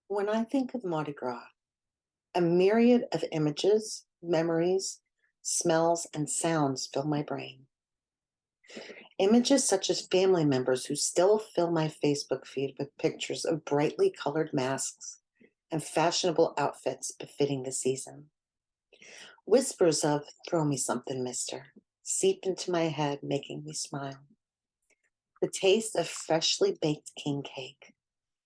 When I think of Mardi Gras, a myriad of images, memories, smells, and sounds fill my brain. Images such as family members who still fill my Facebook feed with pictures of brightly colored masks and fashionable outfits befitting the season. Whispers of, throw me something, mister, seep into my head, making me smile. The taste of freshly baked king cake,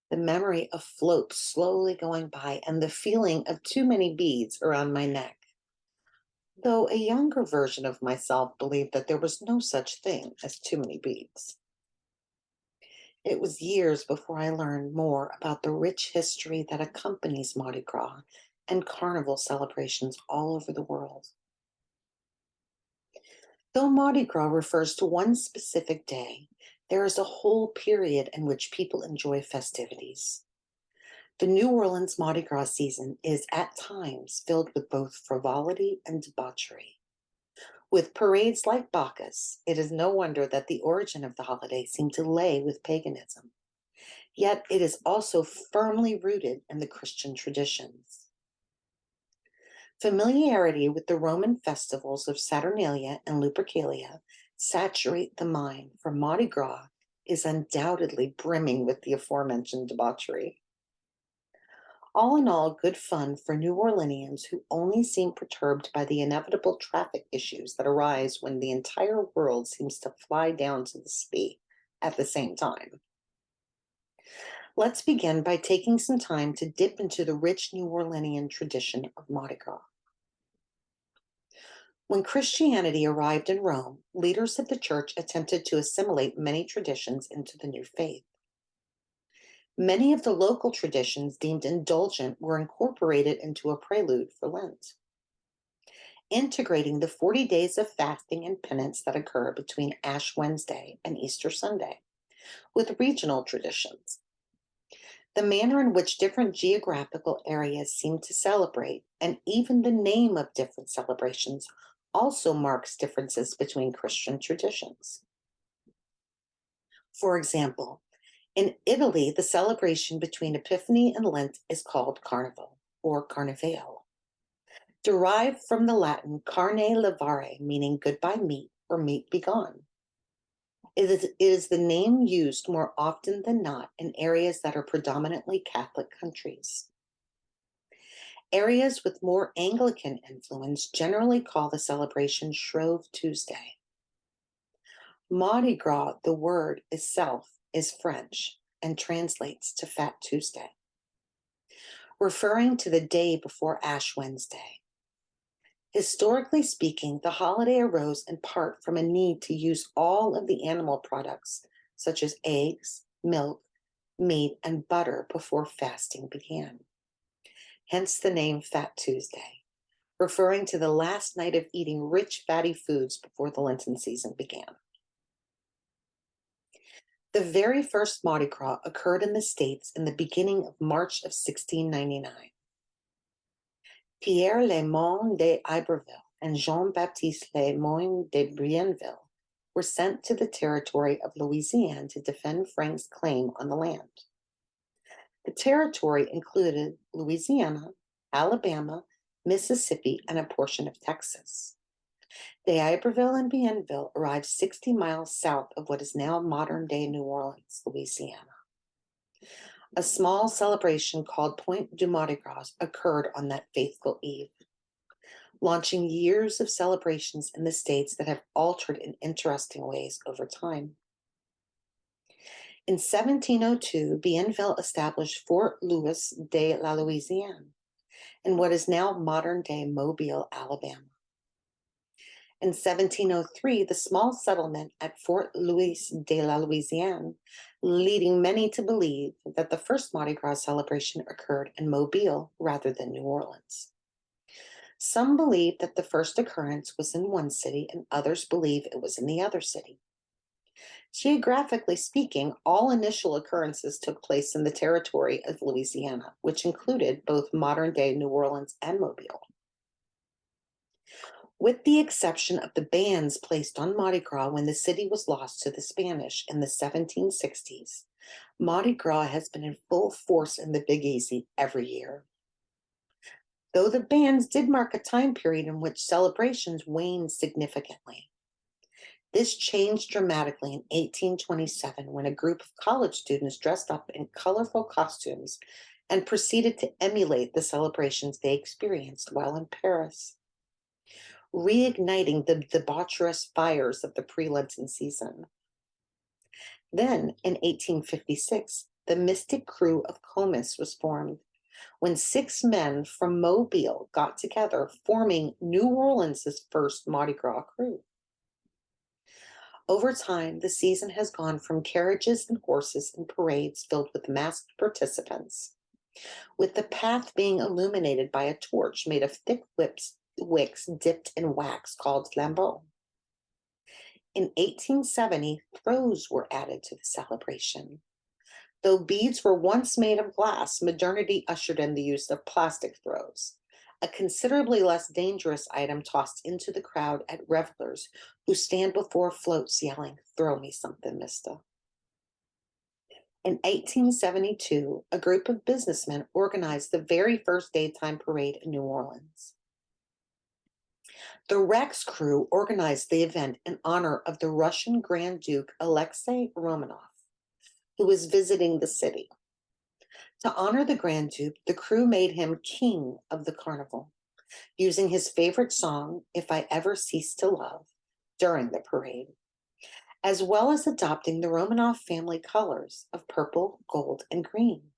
the memory of floats slowly going by, and the feeling of too many beads around my neck. Though a younger version of myself believed that there was no such thing as too many beads. It was years before I learned more about the rich history that accompanies Mardi Gras and carnival celebrations all over the world. Though Mardi Gras refers to one specific day, there is a whole period in which people enjoy festivities. The New Orleans Mardi Gras season is at times filled with both frivolity and debauchery. With parades like Bacchus, it is no wonder that the origin of the holiday seemed to lay with paganism. Yet it is also firmly rooted in the Christian traditions. Familiarity with the Roman festivals of Saturnalia and Lupercalia saturate the mind, for Mardi Gras is undoubtedly brimming with the aforementioned debauchery. All in all, good fun for New Orleanians who only seem perturbed by the inevitable traffic issues that arise when the entire world seems to fly down to the city at the same time. Let's begin by taking some time to dip into the rich New Orleanian tradition of Mardi Gras. When Christianity arrived in Rome, leaders of the church attempted to assimilate many traditions into the new faith. Many of the local traditions deemed indulgent were incorporated into a prelude for Lent, integrating the 40 days of fasting and penance that occur between Ash Wednesday and Easter Sunday, with regional traditions. The manner in which different geographical areas seem to celebrate, and even the name of different celebrations, also marks differences between Christian traditions. For example, in Italy, the celebration between Epiphany and Lent is called Carnival or Carnival, derived from the Latin carne levare, meaning goodbye meat or meat be gone. It is the name used more often than not in areas that are predominantly Catholic countries. Areas with more Anglican influence generally call the celebration Shrove Tuesday. Mardi Gras, the word itself, is French and translates to Fat Tuesday, referring to the day before Ash Wednesday. Historically speaking, the holiday arose in part from a need to use all of the animal products, such as eggs, milk, meat, and butter, before fasting began. Hence the name Fat Tuesday, referring to the last night of eating rich, fatty foods before the Lenten season began. The very first Mardi Gras occurred in the States in the beginning of March of 1699. Pierre Le d'Iberville and Jean-Baptiste Le Moyne de Bienville were sent to the territory of Louisiana to defend Frank's claim on the land. The territory included Louisiana, Alabama, Mississippi, and a portion of Texas. D'Iberville and Bienville arrived 60 miles south of what is now modern-day New Orleans, Louisiana. A small celebration called Point du Mardi Gras occurred on that fateful eve, launching years of celebrations in the States that have altered in interesting ways over time. In 1702, Bienville established Fort Louis de la Louisiane in what is now modern-day Mobile, Alabama. In 1703, the small settlement at Fort Louis de la Louisiane, leading many to believe that the first Mardi Gras celebration occurred in Mobile rather than New Orleans. Some believe that the first occurrence was in one city, and others believe it was in the other city. Geographically speaking, all initial occurrences took place in the territory of Louisiana, which included both modern-day New Orleans and Mobile. With the exception of the bans placed on Mardi Gras when the city was lost to the Spanish in the 1760s, Mardi Gras has been in full force in the Big Easy every year, though the bans did mark a time period in which celebrations waned significantly. This changed dramatically in 1827 when a group of college students dressed up in colorful costumes and proceeded to emulate the celebrations they experienced while in Paris, reigniting the debaucherous fires of the pre-Lenten season. Then, in 1856, the Mystic Crew of Comus was formed when 6 men from Mobile got together, forming New Orleans' first Mardi Gras crew. Over time, the season has gone from carriages and horses and parades filled with masked participants, with the path being illuminated by a torch made of thick wicks dipped in wax called flambeaux. In 1870, throws were added to the celebration. Though beads were once made of glass, modernity ushered in the use of plastic throws, a considerably less dangerous item tossed into the crowd at revelers who stand before floats yelling, "Throw me something, mister." In 1872, a group of businessmen organized the very first daytime parade in New Orleans. The Rex crew organized the event in honor of the Russian Grand Duke Alexei Romanov, who was visiting the city. To honor the Grand Duke, the crew made him king of the carnival, using his favorite song, "If I Ever Cease to Love," during the parade, as well as adopting the Romanov family colors of purple, gold, and green.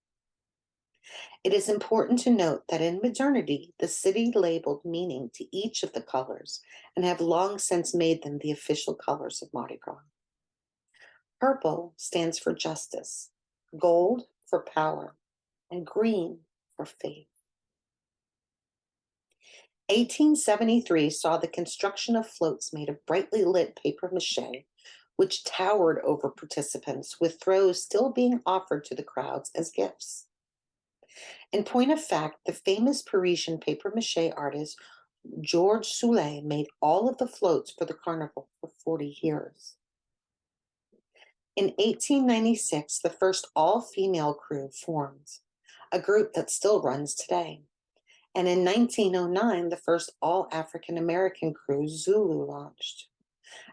It is important to note that in modernity, the city labeled meaning to each of the colors and have long since made them the official colors of Mardi Gras. Purple stands for justice, gold for power, and green for faith. 1873 saw the construction of floats made of brightly lit paper mache, which towered over participants, with throws still being offered to the crowds as gifts. In point of fact, the famous Parisian paper mache artist Georges Soulet made all of the floats for the carnival for 40 years. In 1896, the first all-female crew formed, a group that still runs today. And in 1909, the first all-African-American crew, Zulu, launched,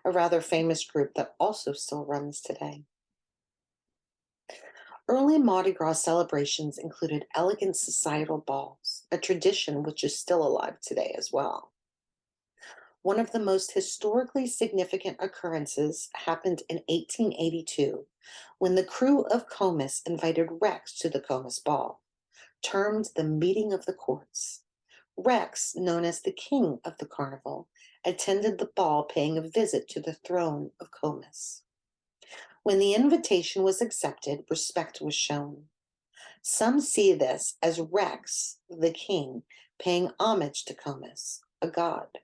a rather famous group that also still runs today. Early Mardi Gras celebrations included elegant societal balls, a tradition which is still alive today as well. One of the most historically significant occurrences happened in 1882, when the crew of Comus invited Rex to the Comus Ball, termed the Meeting of the Courts. Rex, known as the king of the carnival, attended the ball, paying a visit to the throne of Comus. When the invitation was accepted, respect was shown. Some see this as Rex, the king, paying homage to Comus, a god.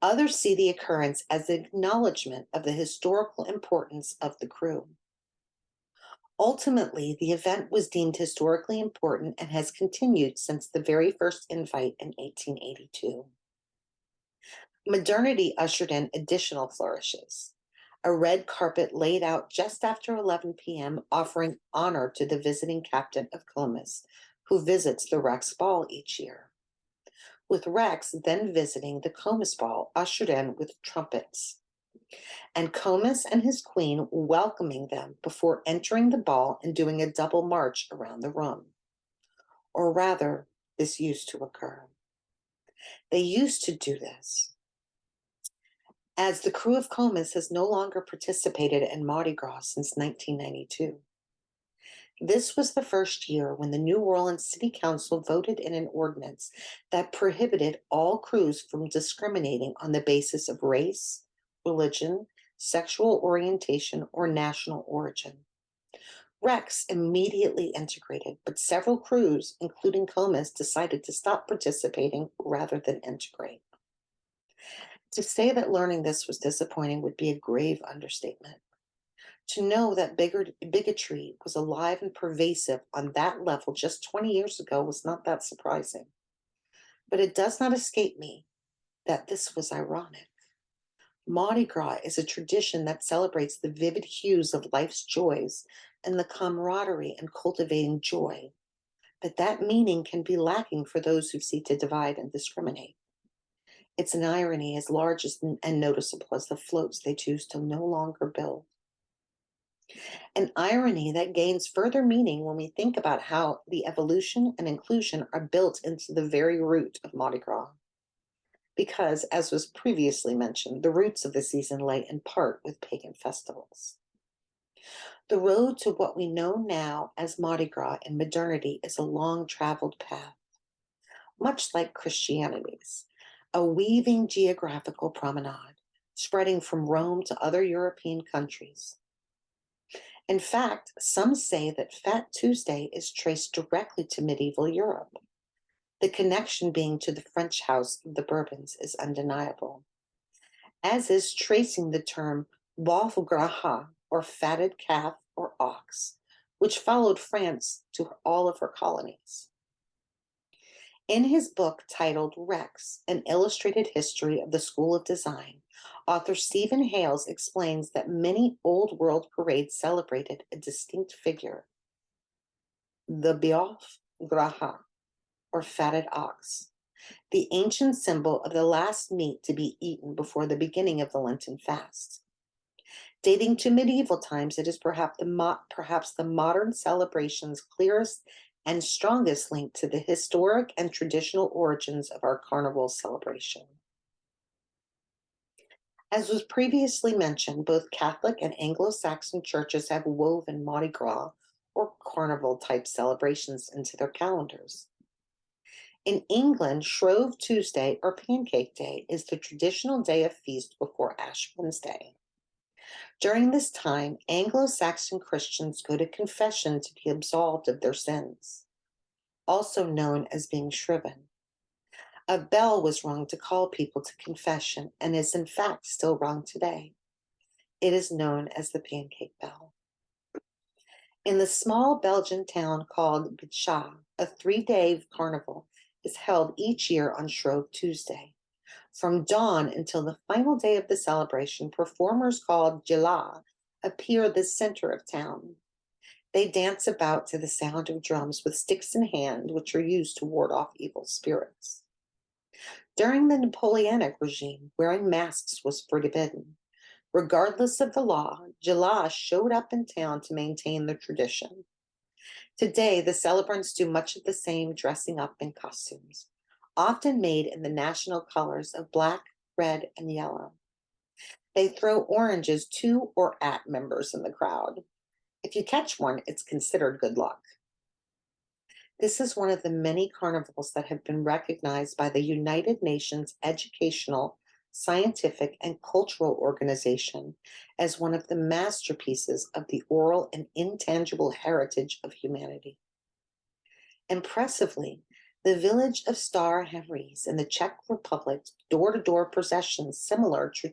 Others see the occurrence as an acknowledgement of the historical importance of the crew. Ultimately, the event was deemed historically important and has continued since the very first invite in 1882. Modernity ushered in additional flourishes. A red carpet laid out just after 11 p.m., offering honor to the visiting captain of Comus, who visits the Rex Ball each year, with Rex then visiting the Comus Ball, ushered in with trumpets, and Comus and his queen welcoming them before entering the ball and doing a double march around the room. Or rather, this used to occur. They used to do this, as the crew of Comus has no longer participated in Mardi Gras since 1992. This was the first year when the New Orleans City Council voted in an ordinance that prohibited all crews from discriminating on the basis of race, religion, sexual orientation, or national origin. Rex immediately integrated, but several crews, including Comus, decided to stop participating rather than integrate. To say that learning this was disappointing would be a grave understatement. To know that bigotry was alive and pervasive on that level just 20 years ago was not that surprising. But it does not escape me that this was ironic. Mardi Gras is a tradition that celebrates the vivid hues of life's joys, and the camaraderie and cultivating joy, but that meaning can be lacking for those who seek to divide and discriminate. It's an irony as large as and noticeable as the floats they choose to no longer build. An irony that gains further meaning when we think about how the evolution and inclusion are built into the very root of Mardi Gras. Because, as was previously mentioned, the roots of the season lay in part with pagan festivals. The road to what we know now as Mardi Gras in modernity is a long traveled path, much like Christianity's, a weaving geographical promenade spreading from Rome to other European countries. In fact, some say that Fat Tuesday is traced directly to medieval Europe. The connection being to the French house of the Bourbons is undeniable, as is tracing the term boeuf gras, or fatted calf or ox, which followed France to all of her colonies. In his book titled Rex, An Illustrated History of the School of Design, author Stephen Hales explains that many Old World parades celebrated a distinct figure, the boeuf gras, or fatted ox, the ancient symbol of the last meat to be eaten before the beginning of the Lenten fast. Dating to medieval times, it is perhaps the modern celebration's clearest and strongest link to the historic and traditional origins of our Carnival celebration. As was previously mentioned, both Catholic and Anglo-Saxon churches have woven Mardi Gras or Carnival type celebrations into their calendars. In England, Shrove Tuesday or Pancake Day is the traditional day of feast before Ash Wednesday. During this time, Anglo-Saxon Christians go to confession to be absolved of their sins, also known as being shriven. A bell was rung to call people to confession and is in fact still rung today. It is known as the Pancake Bell. In the small Belgian town called Bichat, a 3-day carnival is held each year on Shrove Tuesday. From dawn until the final day of the celebration, performers called Gila appear at the center of town. They dance about to the sound of drums with sticks in hand, which are used to ward off evil spirits. During the Napoleonic regime, wearing masks was forbidden. Regardless of the law, Gila showed up in town to maintain the tradition. Today, the celebrants do much of the same, dressing up in costumes, often made in the national colors of black, red, and yellow. They throw oranges to or at members in the crowd. If you catch one, it's considered good luck. This is one of the many carnivals that have been recognized by the United Nations Educational, Scientific, and Cultural Organization as one of the masterpieces of the oral and intangible heritage of humanity. Impressively, the village of Star-Havris in the Czech Republic door-to-door processions similar to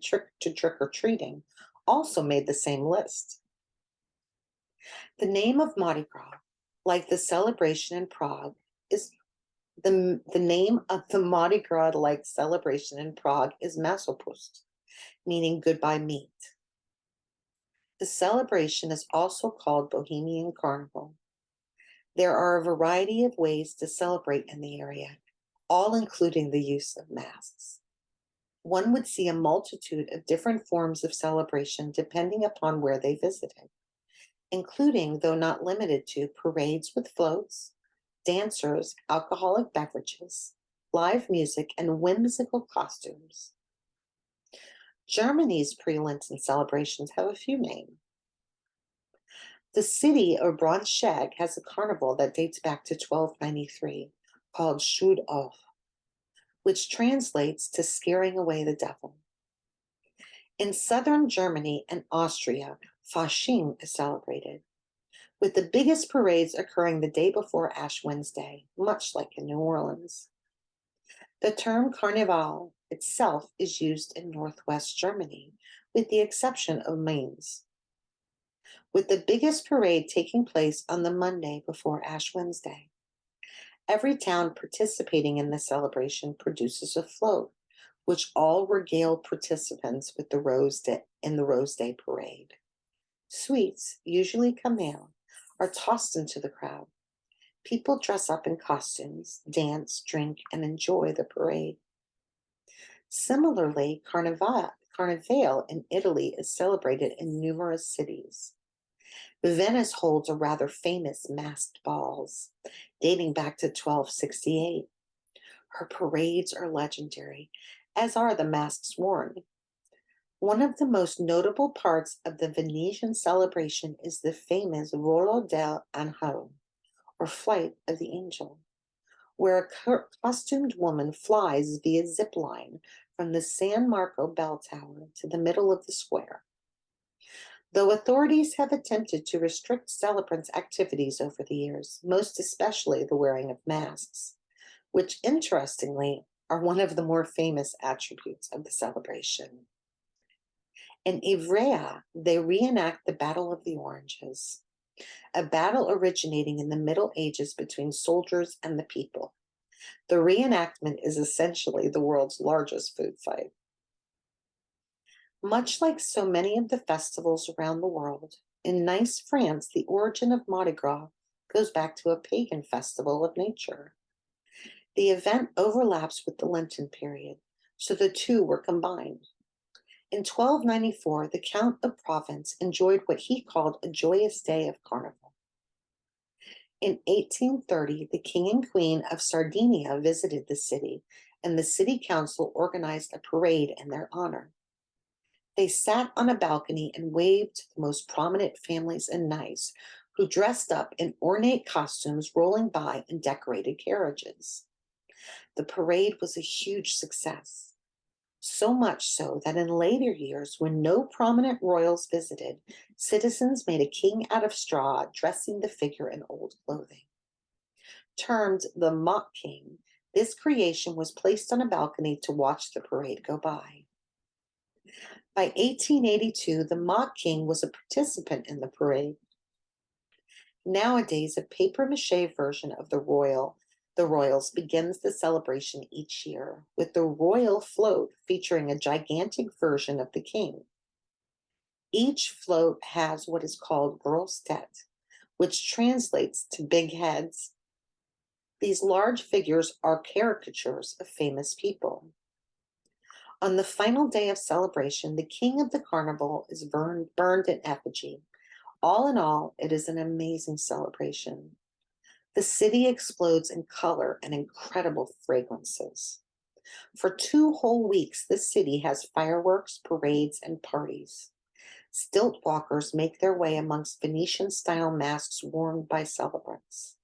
trick-or-treating also made the same list. The name of Mardi Gras, like the celebration in Prague, is the name of the Mardi Gras-like celebration in Prague is Masopust, meaning goodbye meat. The celebration is also called Bohemian Carnival. There are a variety of ways to celebrate in the area, all including the use of masks. One would see a multitude of different forms of celebration depending upon where they visited, including, though not limited to, parades with floats, dancers, alcoholic beverages, live music, and whimsical costumes. Germany's pre-Lenten celebrations have a few names. The city of Braunschweig has a carnival that dates back to 1293 called Schuld auf, which translates to scaring away the devil. In southern Germany and Austria, Fasching is celebrated, with the biggest parades occurring the day before Ash Wednesday, much like in New Orleans. The term Carnival itself is used in northwest Germany, with the exception of Mainz, with the biggest parade taking place on the Monday before Ash Wednesday. Every town participating in the celebration produces a float, which all regale participants with the Rose Day parade. Sweets, usually camel, are tossed into the crowd. People dress up in costumes, dance, drink, and enjoy the parade. Similarly, Carnival in Italy is celebrated in numerous cities. Venice holds a rather famous masked balls, dating back to 1268. Her parades are legendary, as are the masks worn. One of the most notable parts of the Venetian celebration is the famous Volo dell'Angelo, or Flight of the Angel, where a costumed woman flies via zip line from the San Marco bell tower to the middle of the square. Though authorities have attempted to restrict celebrants' activities over the years, most especially the wearing of masks, which interestingly are one of the more famous attributes of the celebration. In Ivrea, they reenact the Battle of the Oranges, a battle originating in the Middle Ages between soldiers and the people. The reenactment is essentially the world's largest food fight. Much like so many of the festivals around the world, in Nice, France, the origin of Mardi Gras goes back to a pagan festival of nature. The event overlaps with the Lenten period, so the two were combined. In 1294, the Count of Provence enjoyed what he called a joyous day of Carnival. In 1830, the King and Queen of Sardinia visited the city, and the city council organized a parade in their honor. They sat on a balcony and waved to the most prominent families in Nice, who dressed up in ornate costumes rolling by in decorated carriages. The parade was a huge success, so much so that in later years, when no prominent royals visited, citizens made a king out of straw, dressing the figure in old clothing. Termed the Mock King, this creation was placed on a balcony to watch the parade go by. By 1882, the Mock King was a participant in the parade. Nowadays, a papier-mâché version of the Royals begins the celebration each year, with the Royal Float featuring a gigantic version of the King. Each float has what is called grosse tête, which translates to big heads. These large figures are caricatures of famous people. On the final day of celebration, the king of the carnival is burned in effigy. All in all, it is an amazing celebration. The city explodes in color and incredible fragrances. For 2 whole weeks, the city has fireworks, parades, and parties. Stilt walkers make their way amongst Venetian-style masks worn by celebrants.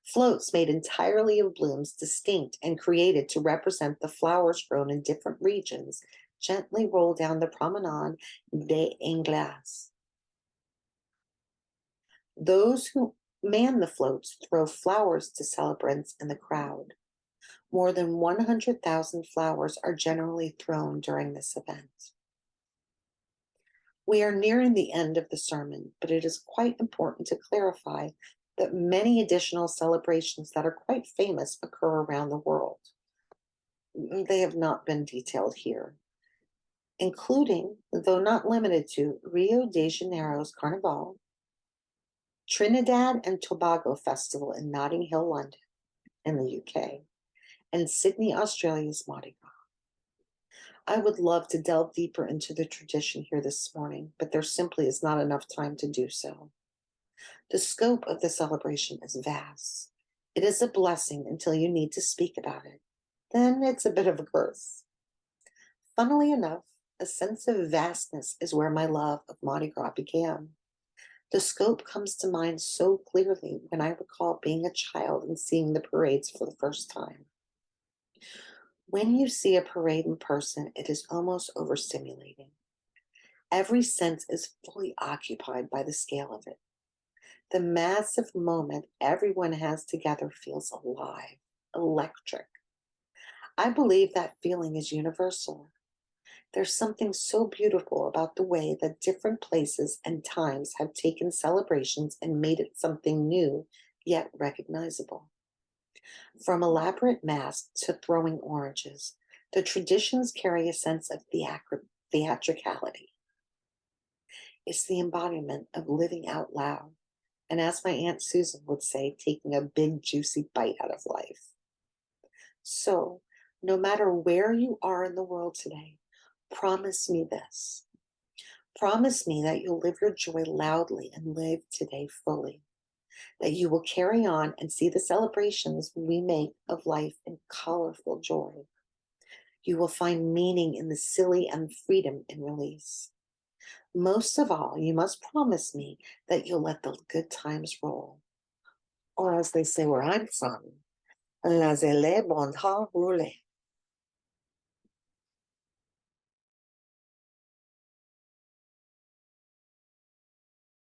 Floats made entirely of blooms, distinct and created to represent the flowers grown in different regions, gently roll down the Promenade des Anglais. Those who man the floats throw flowers to celebrants in the crowd. More than 100,000 flowers are generally thrown during this event. We are nearing the end of the sermon, but it is quite important to clarify that many additional celebrations that are quite famous occur around the world. They have not been detailed here, including, though not limited to, Rio de Janeiro's Carnival, Trinidad and Tobago Festival in Notting Hill, London, in the UK, and Sydney, Australia's Mardi Gras. I would love to delve deeper into the tradition here this morning, but there simply is not enough time to do so. The scope of the celebration is vast. It is a blessing until you need to speak about it. Then it's a bit of a curse. Funnily enough, a sense of vastness is where my love of Mardi Gras began. The scope comes to mind so clearly when I recall being a child and seeing the parades for the first time. When you see a parade in person, it is almost overstimulating. Every sense is fully occupied by the scale of it. The massive moment everyone has together feels alive, electric. I believe that feeling is universal. There's something so beautiful about the way that different places and times have taken celebrations and made it something new, yet recognizable. From elaborate masks to throwing oranges, the traditions carry a sense of theatricality. It's the embodiment of living out loud, and as my Aunt Susan would say, taking a big, juicy bite out of life. So, no matter where you are in the world today, promise me this. Promise me that you'll live your joy loudly and live today fully, that you will carry on and see the celebrations we make of life in colorful joy. You will find meaning in the silly and freedom in release. Most of all, you must promise me that you'll let the good times roll. Or as they say where I'm from, Laissez, bon temps, rouler.